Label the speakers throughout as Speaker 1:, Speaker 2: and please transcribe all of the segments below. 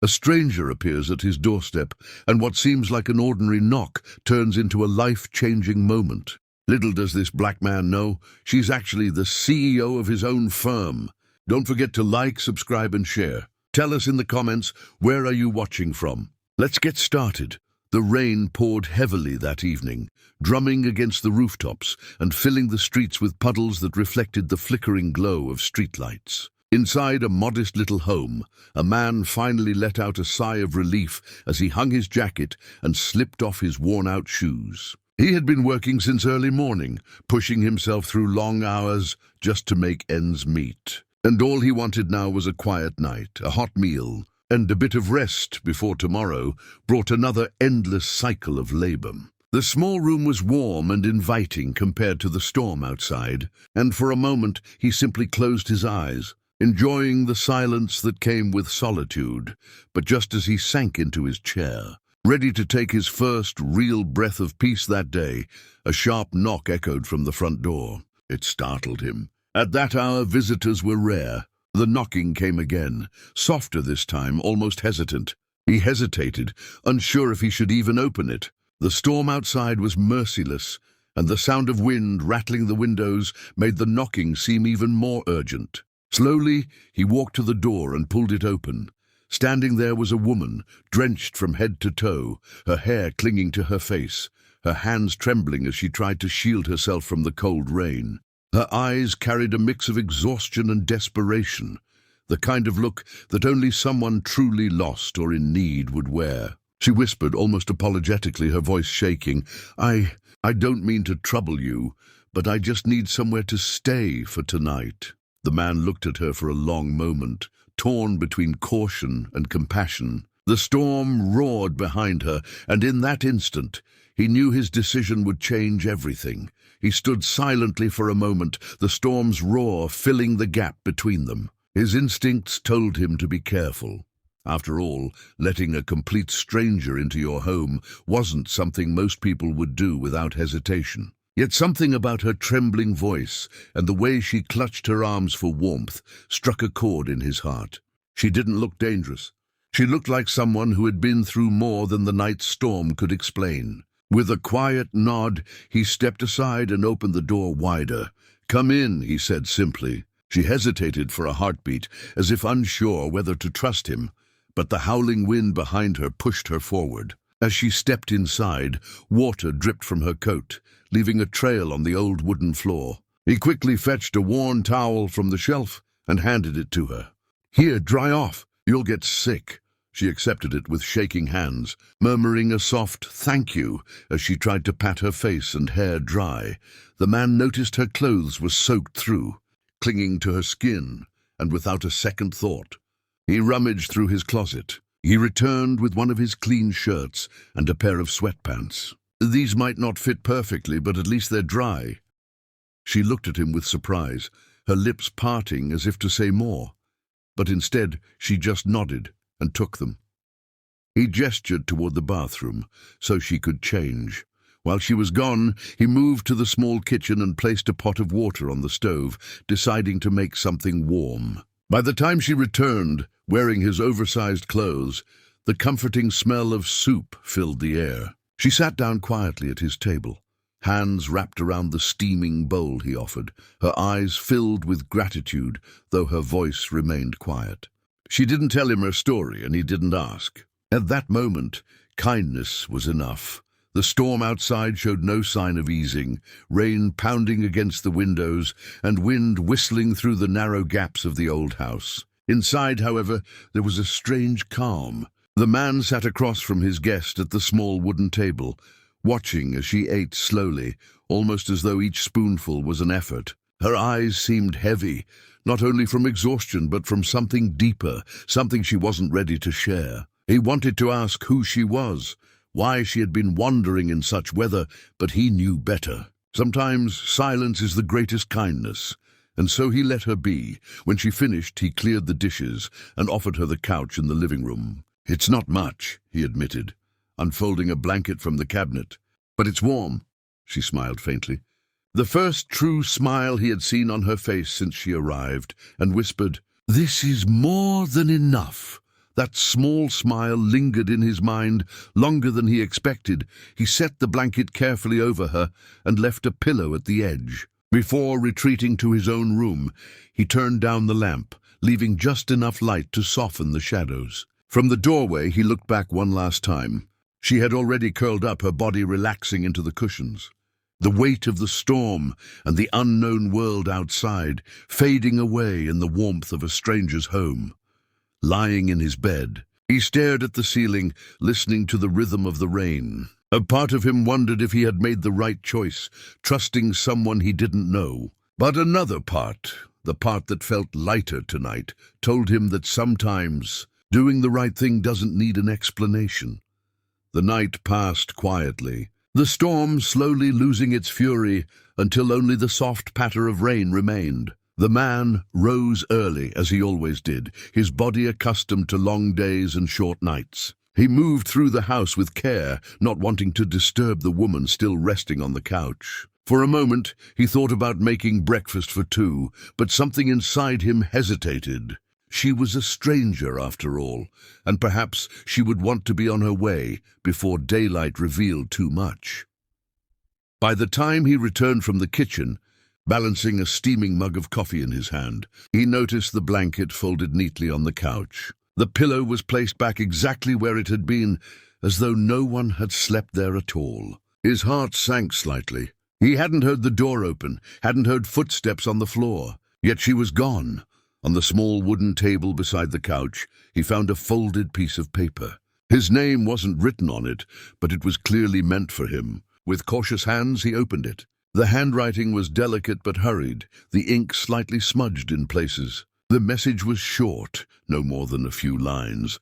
Speaker 1: A stranger appears at his doorstep, and what seems like an ordinary knock turns into a life-changing moment. Little does this black man know, she's actually the CEO of his own firm. Don't forget to like, subscribe, and share. Tell us in the comments, where are you watching from? Let's get started. The rain poured heavily that evening, drumming against the rooftops and filling the streets with puddles that reflected the flickering glow of streetlights. Inside a modest little home, a man finally let out a sigh of relief as he hung his jacket and slipped off his worn-out shoes. He had been working since early morning, pushing himself through long hours just to make ends meet. And all he wanted now was a quiet night, a hot meal, and a bit of rest before tomorrow brought another endless cycle of labor. The small room was warm and inviting compared to the storm outside, and for a moment he simply closed his eyes, enjoying the silence that came with solitude. But just as he sank into his chair, ready to take his first real breath of peace that day, a sharp knock echoed from the front door. It startled him. At that hour, visitors were rare. The knocking came again, softer this time, almost hesitant. He hesitated, unsure if he should even open it. The storm outside was merciless, and the sound of wind rattling the windows made the knocking seem even more urgent. Slowly, he walked to the door and pulled it open. Standing there was a woman, drenched from head to toe, her hair clinging to her face, her hands trembling as she tried to shield herself from the cold rain. Her eyes carried a mix of exhaustion and desperation, the kind of look that only someone truly lost or in need would wear. She whispered, almost apologetically, her voice shaking, I don't mean to trouble you, but I just need somewhere to stay for tonight." The man looked at her for a long moment, torn between caution and compassion. The storm roared behind her, and in that instant, he knew his decision would change everything. He stood silently for a moment, the storm's roar filling the gap between them. His instincts told him to be careful. After all, letting a complete stranger into your home wasn't something most people would do without hesitation. Yet something about her trembling voice and the way she clutched her arms for warmth struck a chord in his heart. She didn't look dangerous. She looked like someone who had been through more than the night's storm could explain. With a quiet nod, he stepped aside and opened the door wider. "Come in," he said simply. She hesitated for a heartbeat, as if unsure whether to trust him, but the howling wind behind her pushed her forward. As she stepped inside, water dripped from her coat, leaving a trail on the old wooden floor. He quickly fetched a worn towel from the shelf and handed it to her. "Here, dry off. You'll get sick." She accepted it with shaking hands, murmuring a soft "thank you" as she tried to pat her face and hair dry. The man noticed her clothes were soaked through, clinging to her skin, and without a second thought, he rummaged through his closet. He returned with one of his clean shirts and a pair of sweatpants. "These might not fit perfectly, but at least they're dry." She looked at him with surprise, her lips parting as if to say more, but instead she just nodded and took them. He gestured toward the bathroom so she could change. While she was gone, he moved to the small kitchen and placed a pot of water on the stove, deciding to make something warm. By the time she returned, wearing his oversized clothes, the comforting smell of soup filled the air. She sat down quietly at his table, hands wrapped around the steaming bowl he offered, her eyes filled with gratitude, though her voice remained quiet. She didn't tell him her story, and he didn't ask. At that moment, kindness was enough. The storm outside showed no sign of easing, rain pounding against the windows and wind whistling through the narrow gaps of the old house. Inside, however, there was a strange calm. The man sat across from his guest at the small wooden table, watching as she ate slowly, almost as though each spoonful was an effort. Her eyes seemed heavy, not only from exhaustion but from something deeper, something she wasn't ready to share. He wanted to ask who she was, why she had been wandering in such weather, but he knew better. Sometimes silence is the greatest kindness, and so he let her be. When she finished, he cleared the dishes and offered her the couch in the living room. "It's not much," he admitted, unfolding a blanket from the cabinet. "But it's warm." She smiled faintly, the first true smile he had seen on her face since she arrived, and whispered, "This is more than enough." That small smile lingered in his mind longer than he expected. He set the blanket carefully over her and left a pillow at the edge. Before retreating to his own room, he turned down the lamp, leaving just enough light to soften the shadows. From the doorway, he looked back one last time. She had already curled up, her body relaxing into the cushions. The weight of the storm and the unknown world outside fading away in the warmth of a stranger's home. Lying in his bed, he stared at the ceiling, listening to the rhythm of the rain. A part of him wondered if he had made the right choice, trusting someone he didn't know. But another part, the part that felt lighter tonight, told him that sometimes doing the right thing doesn't need an explanation. The night passed quietly, the storm slowly losing its fury until only the soft patter of rain remained. The man rose early, as he always did, his body accustomed to long days and short nights. He moved through the house with care, not wanting to disturb the woman still resting on the couch. For a moment, he thought about making breakfast for two, but something inside him hesitated. She was a stranger, after all, and perhaps she would want to be on her way before daylight revealed too much. By the time he returned from the kitchen, balancing a steaming mug of coffee in his hand, he noticed the blanket folded neatly on the couch. The pillow was placed back exactly where it had been, as though no one had slept there at all. His heart sank slightly. He hadn't heard the door open, hadn't heard footsteps on the floor, yet she was gone. On the small wooden table beside the couch, he found a folded piece of paper. His name wasn't written on it, but it was clearly meant for him. With cautious hands, he opened it. The handwriting was delicate but hurried, the ink slightly smudged in places. The message was short, no more than a few lines.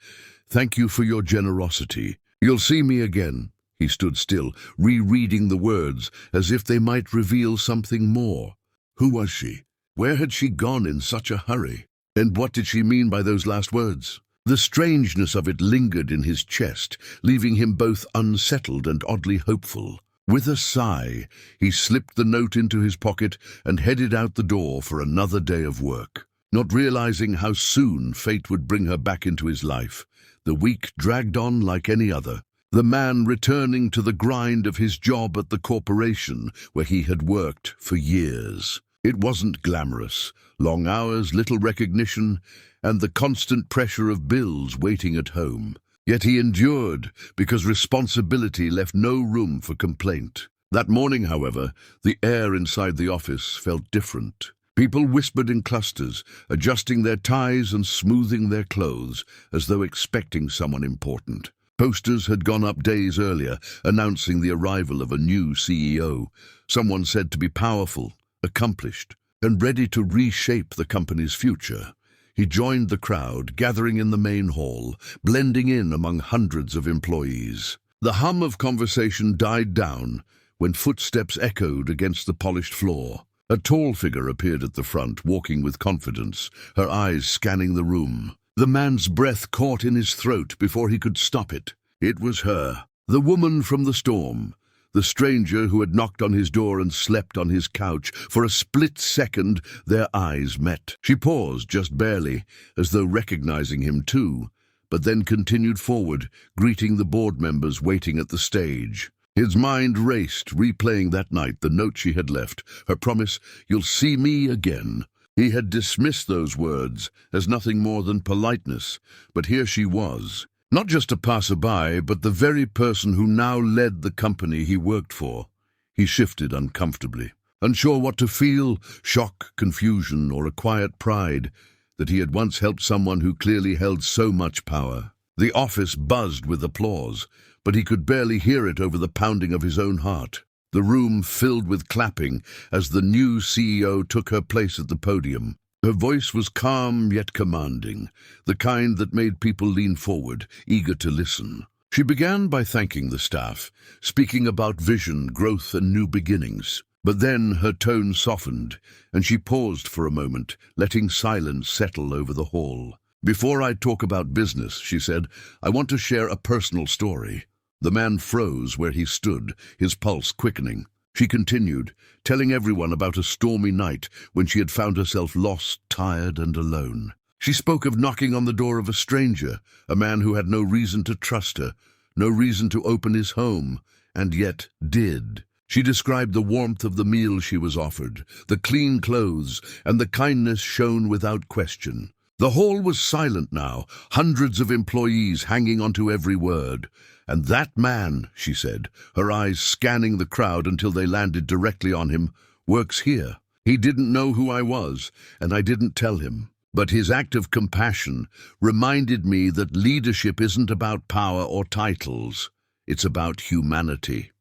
Speaker 1: "Thank you for your generosity. You'll see me again." He stood still, rereading the words, as if they might reveal something more. Who was she? Where had she gone in such a hurry? And what did she mean by those last words? The strangeness of it lingered in his chest, leaving him both unsettled and oddly hopeful. With a sigh, he slipped the note into his pocket and headed out the door for another day of work. Not realizing how soon fate would bring her back into his life, the week dragged on like any other. The man returning to the grind of his job at the corporation where he had worked for years. It wasn't glamorous. Long hours, little recognition, and the constant pressure of bills waiting at home. Yet he endured, because responsibility left no room for complaint. That morning, however, the air inside the office felt different. People whispered in clusters, adjusting their ties and smoothing their clothes, as though expecting someone important. Posters had gone up days earlier, announcing the arrival of a new CEO, someone said to be powerful, accomplished, and ready to reshape the company's future. He joined the crowd, gathering in the main hall, blending in among hundreds of employees. The hum of conversation died down when footsteps echoed against the polished floor. A tall figure appeared at the front, walking with confidence, her eyes scanning the room. The man's breath caught in his throat before he could stop it. It was her, the woman from the storm. The stranger who had knocked on his door and slept on his couch. For a split second, their eyes met. She paused just barely, as though recognizing him too, but then continued forward, greeting the board members waiting at the stage. His mind raced, replaying that night, the note she had left, her promise, "You'll see me again." He had dismissed those words as nothing more than politeness, but here she was. Not just a passerby, but the very person who now led the company he worked for. He shifted uncomfortably, unsure what to feel, shock, confusion, or a quiet pride that he had once helped someone who clearly held so much power. The office buzzed with applause, but he could barely hear it over the pounding of his own heart. The room filled with clapping as the new CEO took her place at the podium. Her voice was calm yet commanding, the kind that made people lean forward, eager to listen. She began by thanking the staff, speaking about vision, growth, and new beginnings. But then her tone softened, and she paused for a moment, letting silence settle over the hall. "Before I talk about business," she said, "I want to share a personal story." The man froze where he stood, his pulse quickening. She continued, telling everyone about a stormy night when she had found herself lost, tired, and alone. She spoke of knocking on the door of a stranger, a man who had no reason to trust her, no reason to open his home, and yet did. She described the warmth of the meal she was offered, the clean clothes, and the kindness shown without question. The hall was silent now, hundreds of employees hanging onto every word. And that man, she said, her eyes scanning the crowd until they landed directly on him, works here. He didn't know who I was, and I didn't tell him. But his act of compassion reminded me that leadership isn't about power or titles. It's about humanity.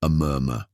Speaker 1: A murmur.